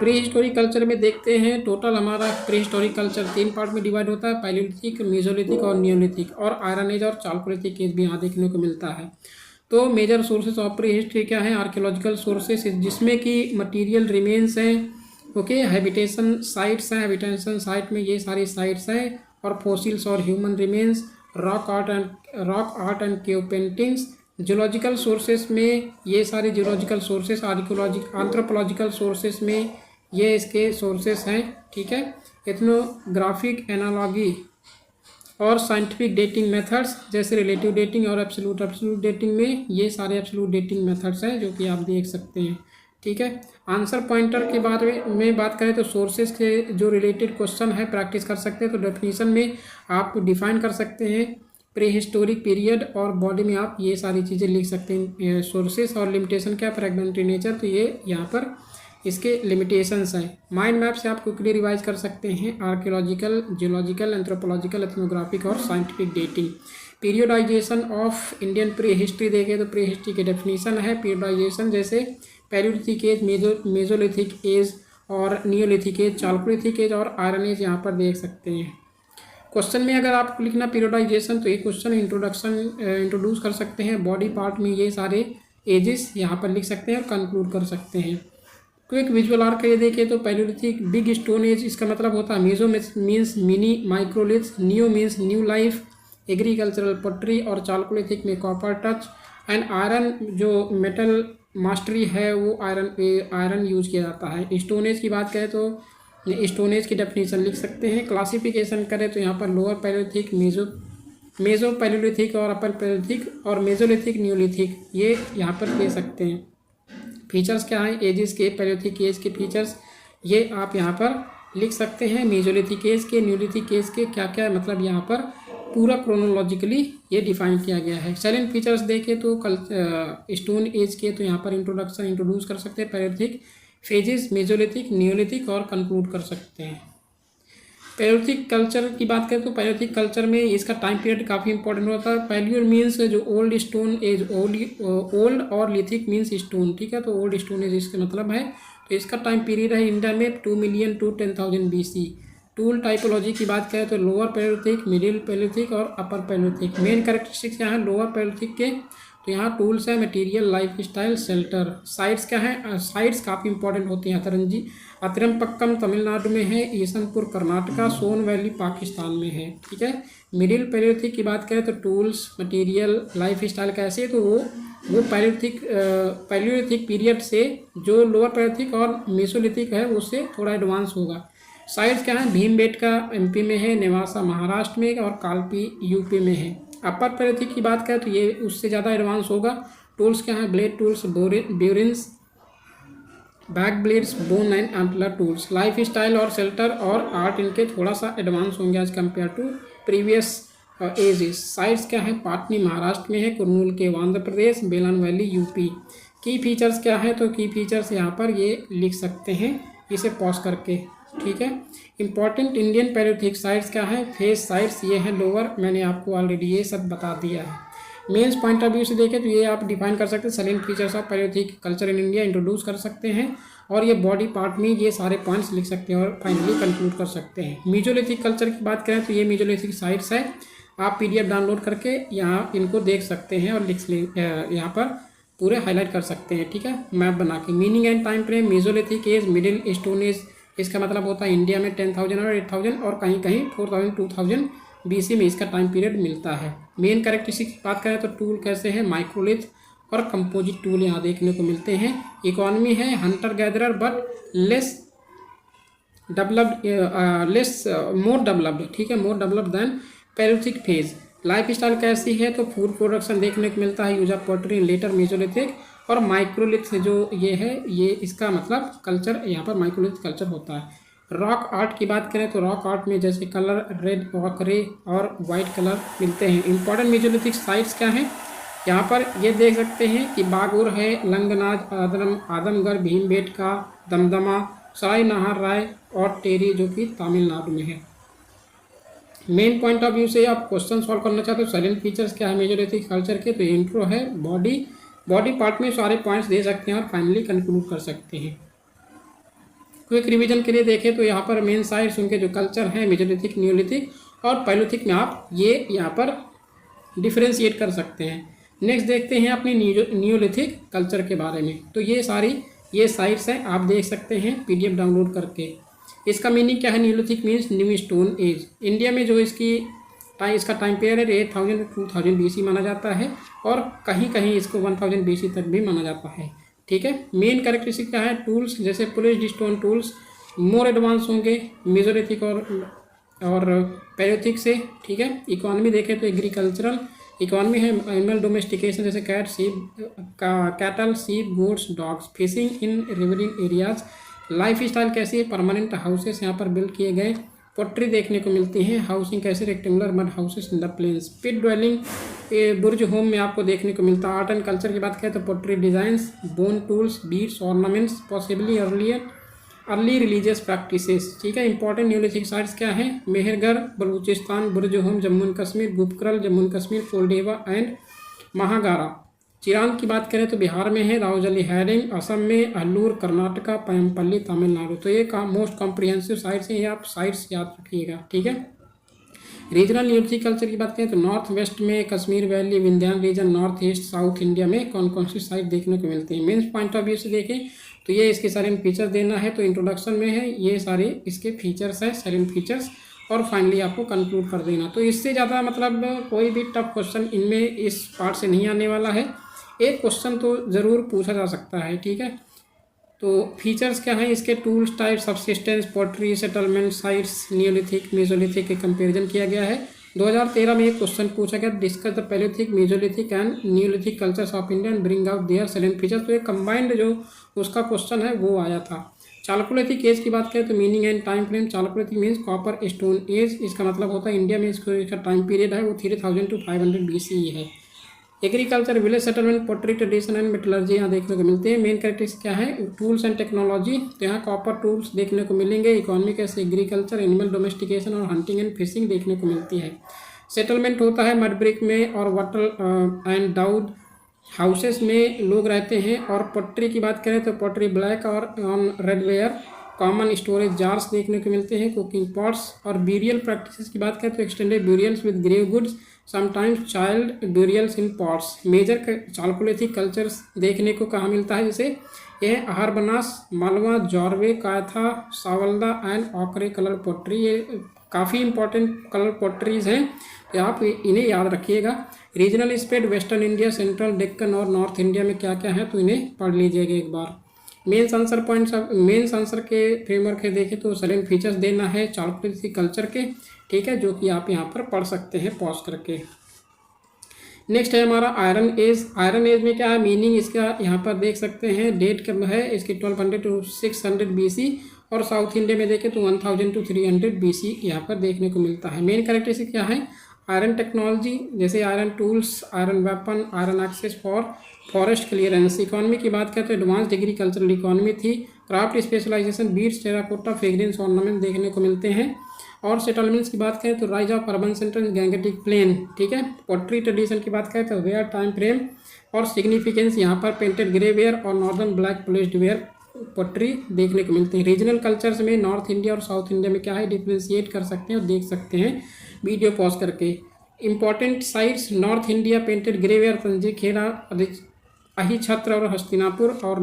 Pre historic culture में देखते हैं, टोटल हमारा प्री हिस्टोरिक कल्चर 3 पार्ट में डिवाइड होता है, पैलियोलिथिक, मेसोलिथिक और नियोलिथिक, और आयरन एज और चालकोलिथिक एज भी यहाँ देखने को मिलता है। तो major sources of pre history क्या है? आर्कियोलॉजिकल सोर्सेज, जिसमें कि मटीरियल रिमेन्स हैं, ओके, हैबिटेशन साइट्स हैं, हैबिटेशन साइट में ये सारी साइट्स हैं, और फॉसिल्स और human remains, rock art and cave paintings. Geological sources में ये सारे जियोलॉजिकल सोर्सेस, एंथ्रोपोलॉजिकल सोर्सेस में ये इसके सोर्सेस हैं, ठीक है। एथनोग्राफिक एनालॉजी और साइंटिफिक डेटिंग मेथड्स, जैसे रिलेटिव डेटिंग और एब्सोल्यूट डेटिंग में ये सारे एब्सोल्यूट डेटिंग मेथड्स हैं जो कि आप देख सकते हैं, ठीक है। आंसर पॉइंटर के बारे में बात करें तो सोर्सेज के जो रिलेटेड क्वेश्चन है प्रैक्टिस कर सकते हैं। तो डेफिनेशन में आप डिफाइन कर सकते हैं प्री हिस्टोरिक पीरियड, और बॉडी में आप ये सारी चीज़ें लिख सकते हैं। सोर्सेज और लिमिटेशन क्या, फ्रेगमेंटरी नेचर, तो ये यहाँ पर इसके लिमिटेशंस हैं। माइंड मैप से आप क्विकली रिवाइज कर सकते हैं आर्कियोलॉजिकल, जियोलॉजिकल, एंथ्रोपोलॉजिकल, एथनोग्राफिक और scientific dating. Periodisation of Indian prehistory देखें तो प्री हिस्ट्री की डेफिनेशन है पीरियोडाइजेशन, जैसे पैलियोलिथिक एज, मेसोलिथिक एज और नियोलिथिक एज, चालकोलिथिक एज और आयरन एज यहाँ पर देख सकते हैं। क्वेश्चन में अगर आप लिखना पीरियोडाइजेशन तो ये क्वेश्चन इंट्रोड्यूस कर सकते हैं। बॉडी पार्ट में ये सारे एजेस यहाँ पर लिख सकते हैं और कंक्लूड कर सकते हैं। क्विक विजुअल आर्क ये देखें तो पैलियोलिथिक बिग स्टोन एज, इसका मतलब होता है meso means mini microlith, neo means new life, agricultural pottery, और चालकोलिथिक में कॉपर टच, एंड आयरन जो मेटल मास्टरी है वो आयरन यूज किया जाता है। स्टोन एज की बात करें तो स्टोन एज की डेफिनेशन लिख सकते हैं। क्लासिफिकेशन करें तो यहाँ पर लोअर पैलियोलिथिक, मेजो पैलियोलिथिक और अपर पैलियोलिथिक और मेसोलिथिक, नियोलिथिक, ये यहाँ पर दे सकते हैं। फीचर्स क्या हैं एजेस के, पैलियोलिथिक एज के फीचर्स ये आप यहाँ पर लिख सकते हैं। मेसोलिथिक एज के, नियोलिथिक एज के क्या क्या मतलब यहाँ पर पूरा क्रोनोलॉजिकली ये डिफाइन किया गया है। साइलेंट फीचर्स देखें तो स्टोन एज के तो यहाँ पर इंट्रोड्यूस कर सकते हैं पैलियोलिथिक फेजेस, मेसोलिथिक, नियोलिथिक और कंक्लूड कर सकते हैं। पैलियोलिथिक कल्चर की बात करें तो पैलियोलिथिक कल्चर में इसका टाइम पीरियड काफ़ी इंपॉर्टेंट होता है। पैलियो मीन्स जो ओल्ड स्टोन एज, ओल्ड और लिथिक मीन्स स्टोन, ठीक है। तो ओल्ड स्टोन एज इसका मतलब है। तो इसका टाइम पीरियड है इंडिया में 2 million to 10,000 BC। Tool typology की बात करें तो लोअर पैलियोलिथिक, मिडिल पैलियोलिथिक और अपर पैलियोलिथिक। मेन कैरेक्टरिस्टिक्स यहाँ है लोअर पैलियोलिथिक के तो यहाँ टूल्स है, material, life style, shelter. Sites क्या है? साइट्स काफ़ी इंपॉर्टेंट होती हैं। अतिरमपक्कम तमिलनाडु में है, ईसनपुर कर्नाटका, सोन वैली पाकिस्तान में है, ठीक है। मिडिल पैलियोलिथिक की बात करें तो टूल्स, मटेरियल, लाइफ स्टाइल कैसे, तो वो पैलियोलिथिक पीरियड से जो लोअर पैलियोलिथिक और मेसोलिथिक है उससे थोड़ा एडवांस होगा। साइट्स क्या है? भीमबेटका MP में है, नेवासा महाराष्ट्र में और कालपी UP में है। अपर पैलियोलिथिक की बात करें तो ये उससे ज़्यादा एडवांस होगा। टूल्स क्या है? Blade tools, burins, back blades, bone and एम्पलर टूल्स। लाइफ स्टाइल और शेल्टर और आर्ट इनके थोड़ा सा एडवांस होंगे as compare to previous ages. Sites क्या है? पाटनी महाराष्ट्र में है, कुर्नूल के आंध्र प्रदेश, बेलन वैली UP। की फीचर्स क्या है? तो की फीचर्स यहाँ पर ये लिख सकते हैं इसे पॉज करके, ठीक है। इंपॉर्टेंट इंडियन पैलियोलिथिक साइट्स क्या है? फेस साइट्स ये है लोअर, मैंने आपको ऑलरेडी ये सब बता दिया है। मेंस पॉइंट ऑफ व्यू से देखें तो ये आप डिफाइन कर सकते हैं। Salient features of Palaeolithic culture in India introduce कर सकते हैं और ये बॉडी पार्ट में ये सारे पॉइंट्स लिख सकते हैं और फाइनली कंक्लूड कर सकते हैं। मेसोलिथिक कल्चर की बात करें तो ये मेसोलिथिक साइट्स है, आप PDF डाउनलोड करके यहाँ इनको देख सकते हैं और यहाँ पर पूरे हाईलाइट कर सकते हैं, ठीक है, मैप बना के। Meaning and time frame, Mesolithic as, middle stone age, इसका मतलब होता है इंडिया में 10,000 और 8,000 और कहीं कहीं 4,000 2,000 BC में इसका टाइम पीरियड मिलता है। मेन कैरेक्टरिस्टिक की बात करें तो टूल कैसे है? माइक्रोलिथ और कंपोजिट टूल यहाँ देखने को मिलते हैं। इकोनॉमी है hunter gatherer but more developed, ठीक है, more developed then paleolithic phase. Life style कैसी है? तो फूड प्रोडक्शन देखने को मिलता है, use of pottery later mesolithic, और माइक्रोलिथ जो ये है ये इसका मतलब कल्चर यहाँ पर माइक्रोलिथ कल्चर होता है। रॉक आर्ट की बात करें तो रॉक आर्ट में जैसे कलर रेड रॉक रे और वाइट कलर मिलते हैं। इंपॉर्टेंट मेसोलिथिक साइट्स क्या हैं? यहाँ पर ये देख सकते हैं कि बागुर है, लंगनाज, आदमगढ़, भीमबेटका, दमदमा, सराय नाहर राय और टेरी जो कि तमिलनाडु में है। मेन पॉइंट ऑफ व्यू से आप क्वेश्चन सॉल्व करना चाहते हो। साइलेंट फीचर्स क्या है मेसोलिथिक कल्चर के? तो इंट्रो है, बॉडी पार्ट में सारे पॉइंट्स दे सकते हैं और फाइनली कंक्लूड कर सकते हैं। क्विक रिवीजन के लिए देखें तो यहाँ पर मेन साइट्स उनके जो कल्चर हैं मेजोलिथिक, नियोलिथिक और पैलोथिक में आप ये यहाँ पर डिफ्रेंशिएट कर सकते हैं। नेक्स्ट देखते हैं अपनी नियोलिथिक कल्चर के बारे में। तो ये साइट्स हैं, आप देख सकते हैं PDF डाउनलोड करके। इसका मीनिंग क्या है? Neolithic means new stone age. India में जो इसका टाइम पीरियड है 8000 to 2000 BC माना जाता है और कहीं कहीं इसको 1000 BC तक भी माना जाता है। ठीक है, मेन कैरेक्टरिस्टिक क्या है? टूल्स जैसे polished stone tools more advance होंगे मेजोलिथिक और पैलोथिक से। ठीक है, इकोनॉमी देखें तो एग्रीकल्चरल इकोनॉमी है, एनिमल डोमेस्टिकेशन जैसे cattle, sheep, goats, dogs, fishing in riverine areas. Life style कैसी है? परमानेंट हाउसेस यहाँ पर बिल्ड किए गए। पोट्री देखने को मिलती है। हाउसिंग कैसे? Rectangular mud houses in the plains. Pit dwelling Burzahom में आपको देखने को मिलता है। आर्ट एंड कल्चर की बात करें तो pottery designs, bone tools, beads, ornaments, possibly early religious practices. ठीक है, इंपॉर्टेंट न्यूलिथिक साइट्स क्या है? Mehrgarh Baluchistan, Burzahom Jammu and Kashmir, Gufkral Jammu and Kashmir, Koldihwa and Mahagara. Chirand की बात करें तो बिहार में है, राउजली हैरिंग असम में, अल्लूर कर्नाटका, पैमपल्ली तमिलनाडु। तो ये मोस्ट कॉम्प्रिहेंसिव साइट्स हैं, ये आप साइट्स याद रखिएगा। ठीक है, रीजनल न्यूलिथिक कल्चर की बात करें तो नॉर्थ वेस्ट में Kashmir valley, Vindhyan region, north east, south India में कौन सी साइट देखने को मिलती है। मेन्स पॉइंट ऑफ व्यू से देखें तो ये इसके सारे फीचर्स देना है। तो इंट्रोडक्शन में है ये सारे इसके फीचर्स है, साइलेंट फीचर्स, और फाइनली आपको कंक्लूड कर देना। तो इससे ज़्यादा मतलब कोई भी टफ क्वेश्चन इनमें इस पार्ट से नहीं आने वाला है। एक क्वेश्चन तो ज़रूर पूछा जा सकता है। ठीक है, तो फीचर्स क्या हैं इसके? Tools, type, subsistence, pottery, settlement, sites, neolithic, mesolithic के कंपेरिजन किया गया है। 2013 में एक क्वेश्चन पूछा गया, discuss the palaeolithic, mesolithic and neolithic cultures of India and bring out their silent features. तो एक कंबाइंड जो उसका क्वेश्चन है वो आया था। चालकोलिथिक एज की बात करें तो meaning and time frame. Chalcolithic means copper stone age. इसका मतलब होता है इंडिया में इसका टाइम पीरियड है वो 3000 to 500 BCE है। Agriculture, village settlement, pottery tradition and metallurgy यहाँ देखने को मिलते हैं। मेन कैरेक्टरिस्टिक्स क्या है? टूल्स एंड टेक्नोलॉजी, तो यहाँ कॉपर टूल्स देखने को मिलेंगे। इकोनॉमी कैसे? एग्रीकल्चर, एनिमल डोमेस्टिकेशन और हंटिंग एंड फिशिंग देखने को मिलती है। सेटलमेंट होता है मड ब्रिक में और वाटर एंड डाउड हाउसेस में लोग रहते हैं। और पोट्री की बात करें तो पोट्री ब्लैक और on redware, common storage jars देखने को मिलते हैं, कुकिंग पॉट्स। और ब्यूरियल प्रैक्टिसेस की बात करें तो extended burials with grave goods, sometimes child burials in pots. Major chalcolithic cultures देखने को कहाँ मिलता है? जैसे यह Ahar Banas, Malwa, Jorwe, Kayatha, Savalda and ochre colour pottery. ये काफ़ी इंपॉर्टेंट कलर पोट्रीज हैं, तो आप इन्हें याद रखिएगा। Regional spread, western India, central Deccan और नॉर्थ इंडिया में क्या क्या है तो इन्हें पढ़ लीजिएगा एक बार। Mains answer points, mains answer के फ्रेमवर्क है देखें तो साइलेंट फीचर्स देना है चालकोलिथिक कल्चर के। ठीक है, जो कि आप यहाँ पर पढ़ सकते हैं पॉज करके। नेक्स्ट है हमारा आयरन एज। आयरन एज में क्या है मीनिंग इसका यहाँ पर देख सकते हैं। डेट कब है इसकी? 1200 to 600 BC और साउथ इंडिया में देखें तो 1000 to 300 BC यहाँ पर देखने को मिलता है। मेन कैरेक्टरिस्टिक क्या है? आयरन टेक्नोलॉजी जैसे iron tools, iron weapon, iron axes for forest clearance. Economy की बात करें तो एडवांस्ड एग्रीकल्चरल इकोनॉमी थी। Craft specialisation, beads, terracotta, fragrance, ornament देखने को मिलते हैं। और सेटलमेंट्स की बात करें तो rise of urban centre, Gangetic plain. ठीक है, पोट्री ट्रेडिशन की बात करें तो वेयर, टाइम फ्रेम और सिग्निफिकेंस यहाँ पर पेंटेड ग्रे वेयर और northern black polished ware pottery देखने को मिलते हैं। रीजनल कल्चर्स में नॉर्थ इंडिया और साउथ इंडिया में क्या है डिफ्रेंशिएट कर सकते हैं और देख सकते हैं वीडियो पॉज करके। Important sites, North India painted grey ware, Tanji Khera, Ahichhatra और हस्तिनापुर। और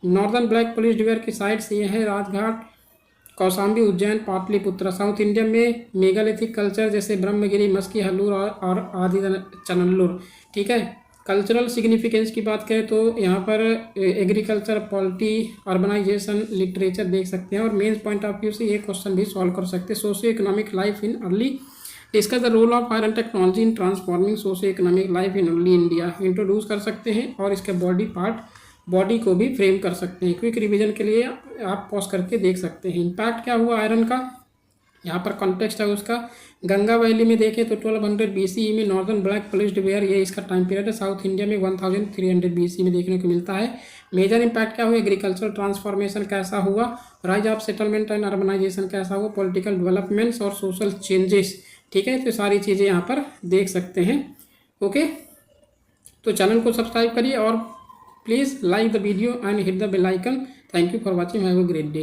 नॉर्दर्न ब्लैक पॉलिश्ड वेयर की साइट्स ये है राजघाट, कौशाम्बी, उज्जैन, पाटलिपुत्र। साउथ इंडिया में मेगालिथिक कल्चर जैसे ब्रह्मगिरी, मस्की, हल्लूर और आदि चनल्लुर। ठीक है, कल्चरल सिग्निफिकेंस की बात करें तो यहाँ पर एग्रीकल्चर, पॉलिटी, अर्बनाइजेशन, लिटरेचर देख सकते हैं। और मेन पॉइंट ऑफ व्यू से ये क्वेश्चन भी सॉल्व कर सकते हैं। Socio economic life in early, discuss the role of iron technology in transforming socio economic life in early India, introduce कर सकते हैं। और इसके बॉडी को भी फ्रेम कर सकते हैं। क्विक रिवीजन के लिए आप पॉज करके देख सकते हैं। इम्पैक्ट क्या हुआ आयरन का, यहाँ पर कॉन्टेक्स्ट है उसका। गंगा वैली में देखें तो 1200 BCE में नॉर्दर्न ब्लैक पॉलिश्ड वेयर, ये इसका टाइम पीरियड है। साउथ इंडिया में 1300 BC में देखने को मिलता है। मेजर इंपैक्ट क्या हुआ? एग्रीकल्चर ट्रांसफॉर्मेशन कैसा हुआ, rise of settlement and urbanisation कैसा हुआ, पॉलिटिकल डेवलपमेंट्स और सोशल चेंजेस। ठीक है, तो सारी चीज़ें यहाँ पर देख सकते हैं। ओके, तो चैनल को सब्सक्राइब करिए और please like the video and hit the bell icon. Thank you for watching. Have a great day.